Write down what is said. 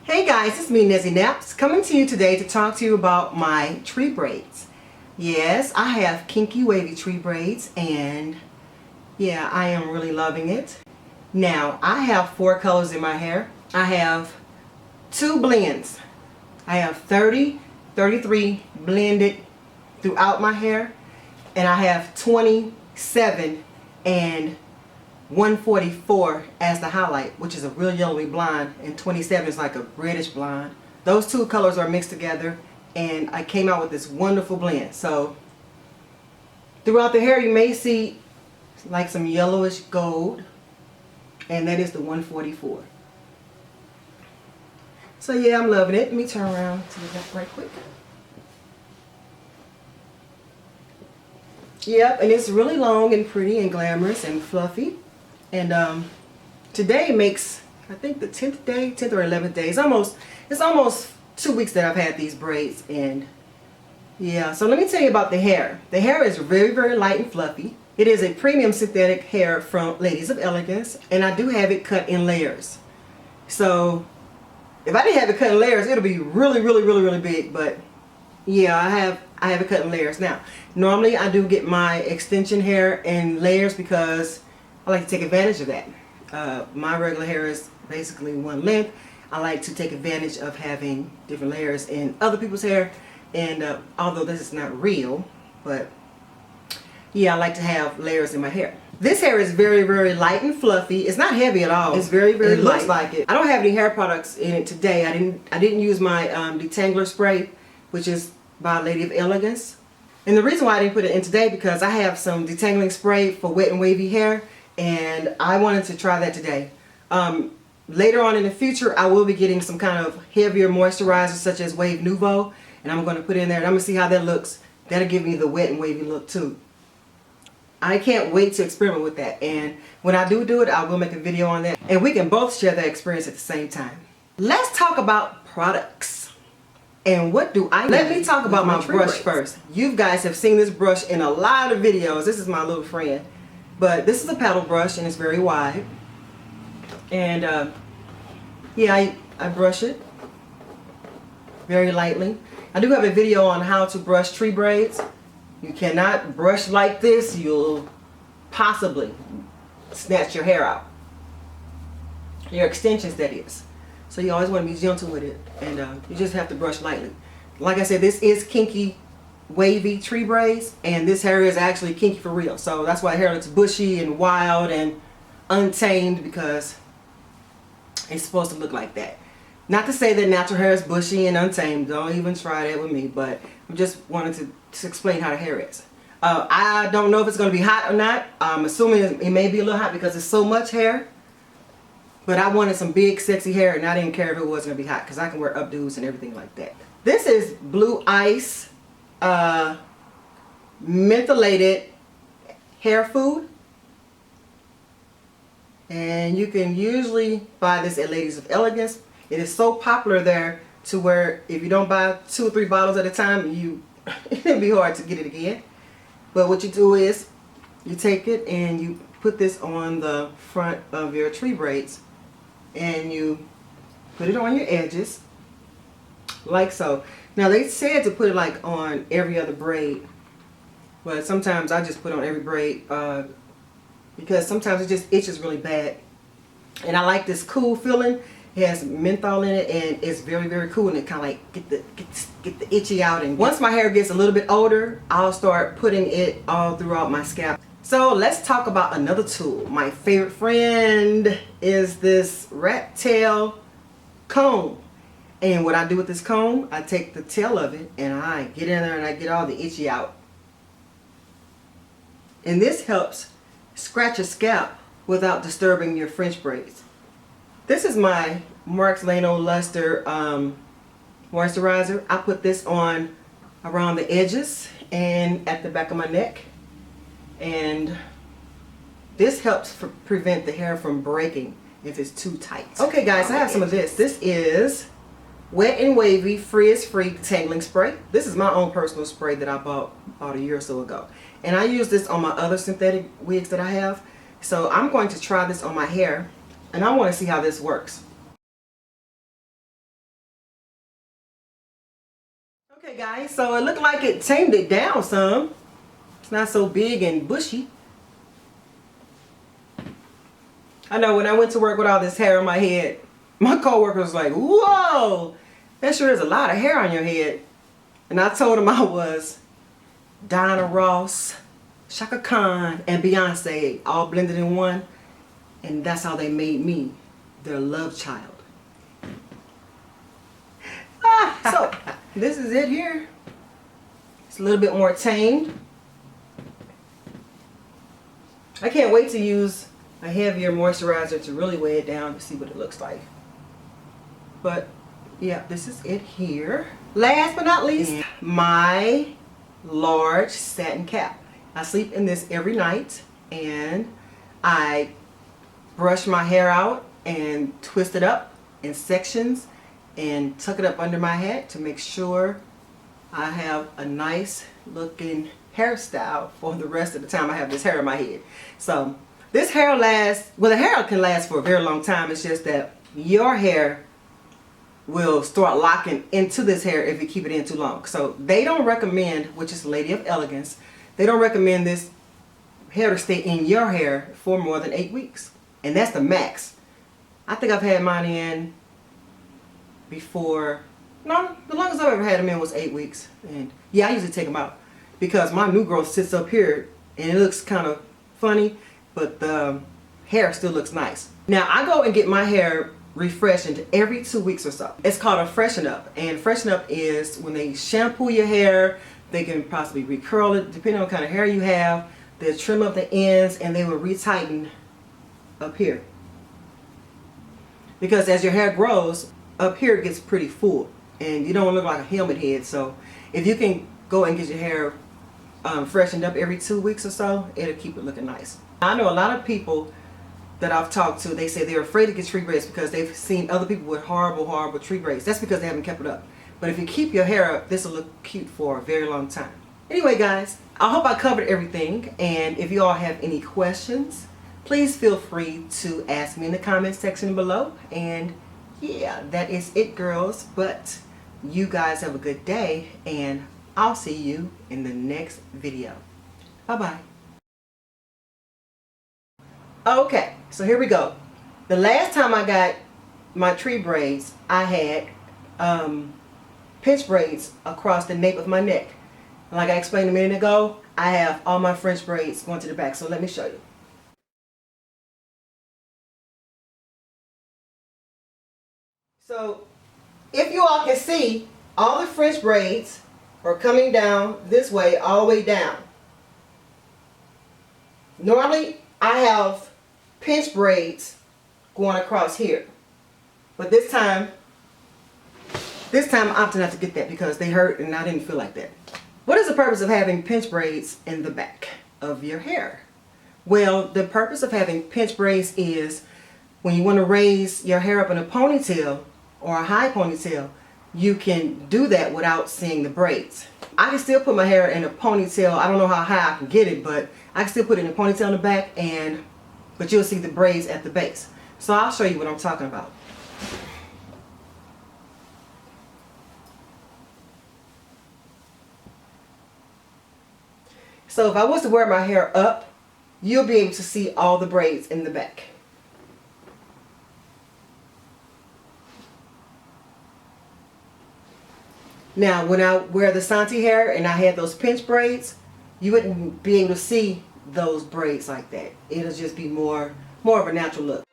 Hey guys, it's me NeziNapps coming to you today to talk to you about my tree braids. Yes, I have kinky wavy tree braids and yeah, I am really loving it. Now, I have 4 colors in my hair. I have 2 blends. I have 30, 33 blended throughout my hair, and I have 27 and 144 as the highlight, which is a real yellowy blonde, and 27 is like a reddish blonde. Those 2 colors are mixed together and I came out with this wonderful blend. So throughout the hair you may see like some yellowish gold, and that is the 144. So yeah, I'm loving it. Let me turn around to the left right quick. Yep, and it's really long and pretty and glamorous and fluffy. And today makes, I think, the 10th day, 10th or 11th day. It's almost 2 weeks that I've had these braids. And yeah, so let me tell you about the hair. The hair is very, very light and fluffy. It is a premium synthetic hair from LADYZ of Elegance, and I do have it cut in layers. So if I didn't have it cut in layers, it'll be really, really, really, really big. But yeah, I have it cut in layers. Now, normally I do get my extension hair in layers because I like to take advantage of that. My regular hair is basically one length. I like to take advantage of having different layers in other people's hair. And although this is not real, but yeah, I like to have layers in my hair. This hair is very, very light and fluffy. It's not heavy at all. It's very, very light. It looks like it. I don't have any hair products in it today. I didn't use my DETANGLER spray, which is by Lady of Elegance. And the reason why I didn't put it in today because I have some detangling spray for wet and wavy hair, and I wanted to try that today. Later on in the future, I will be getting some kind of heavier moisturizer such as Wave Nouveau, and I'm going to put it in there and I'm going to see how that looks. That'll give me the wet and wavy look too. I can't wait to experiment with that, and when I do it, I will make a video on that, and we can both share that experience at the same time. Let's talk about products. And what do I need? Let me talk about my brush first. You guys have seen this brush in a lot of videos. This is my little friend. But this is a paddle brush and it's very wide. And yeah, I brush it very lightly. I do have a video on how to brush tree braids. You cannot brush like this. You'll possibly snatch your hair out. Your extensions, that is. So you always want to be gentle with it, and you just have to brush lightly. Like I said, this is kinky wavy tree braids, and this hair is actually kinky for real. So that's why hair looks bushy and wild and untamed, because it's supposed to look like that. Not to say that natural hair is bushy and untamed. Don't even try that with me, but I just wanted to explain how the hair is. I don't know if it's going to be hot or not. I'm assuming it may be a little hot because there's so much hair. But I wanted some big sexy hair, and I didn't care if it was going to be hot because I can wear updos and everything like that. This is Blue Ice Mentholated hair food. And you can usually buy this at LADYZ of Elegance. It is so popular there to where if you don't buy 2 or 3 bottles at a time, it'll be hard to get it again. But what you do is you take it and you put this on the front of your tree braids. And you put it on your edges like so. Now they said to put it like on every other braid, but sometimes I just put on every braid because sometimes it just itches really bad. And I like this cool feeling. It has menthol in it and it's very, very cool, and it kind of like get the itchy out. And once my hair gets a little bit older, I'll start putting it all throughout my scalp. So let's talk about another tool. My favorite friend is this rat tail comb. And what I do with this comb, I take the tail of it and I get in there and I get all the itchy out. And this helps scratch your scalp without disturbing your French braids. This is my Marks Lano Luster moisturizer. I put this on around the edges and at the back of my neck. And this helps prevent the hair from breaking if it's too tight. Okay guys, I have some of this. This is Wet and Wavy Frizz Free Tangling Spray. This is my own personal spray that I bought about a year or so ago. And I use this on my other synthetic wigs that I have. So I'm going to try this on my hair and I want to see how this works. Okay guys, so it looked like it tamed it down some. It's not so big and bushy. I know when I went to work with all this hair on my head, my coworker was like, whoa, that sure is a lot of hair on your head. And I told him I was Diana Ross, Shaka Khan, and Beyonce all blended in one. And that's how they made me their love child. So this is it here. It's a little bit more tamed. I can't wait to use a heavier moisturizer to really weigh it down to see what it looks like. But yeah, this is it here. Last but not least, my large satin cap. I sleep in this every night, and I brush my hair out and twist it up in sections and tuck it up under my head to make sure I have a nice looking hairstyle for the rest of the time I have this hair in my head. So this hair lasts, well, the hair can last for a very long time. It's just that your hair will start locking into this hair if you keep it in too long. So they don't recommend, which is Lady of Elegance, they don't recommend this hair to stay in your hair for more than 8 weeks. And that's the max. I think I've had mine in before, no, the longest I've ever had them in was 8 weeks. And yeah, I usually take them out because my new growth sits up here and it looks kind of funny, but the hair still looks nice. Now I go and get my hair refreshened every 2 weeks or so. It's called a freshen up, and freshen up is when they shampoo your hair. They can possibly recurl it depending on what kind of hair you have. They'll trim up the ends and they will retighten up here, because as your hair grows up here it gets pretty full and you don't want to look like a helmet head. So if you can go and get your hair freshened up every 2 weeks or so, it'll keep it looking nice. I know a lot of people that I've talked to, they say they're afraid to get tree braids because they've seen other people with horrible tree braids. That's because they haven't kept it up. But if you keep your hair up, this will look cute for a very long time. Anyway guys, I hope I covered everything, and if you all have any questions, please feel free to ask me in the comment section below. And yeah, that is it, girls. But you guys have a good day, and I'll see you in the next video. Bye-bye. Okay, so here we go. The last time I got my tree braids, I had pinch braids across the nape of my neck. Like I explained a minute ago, I have all my French braids going to the back. So let me show you. So if you all can see, all the French braids are coming down this way, all the way down. Normally I have pinch braids going across here, but this time I opted not to get that because they hurt and I didn't feel like that. What is the purpose of having pinch braids in the back of your hair? Well, the purpose of having pinch braids is when you want to raise your hair up in a ponytail or a high ponytail, you can do that without seeing the braids. I can still put my hair in a ponytail. I don't know how high I can get it, but I can still put it in a ponytail in the back, but you'll see the braids at the base. So I'll show you what I'm talking about. So if I was to wear my hair up, you'll be able to see all the braids in the back. Now when I wear the Santi hair and I had those pinch braids, you wouldn't be able to see those braids like that. It'll just be more of a natural look.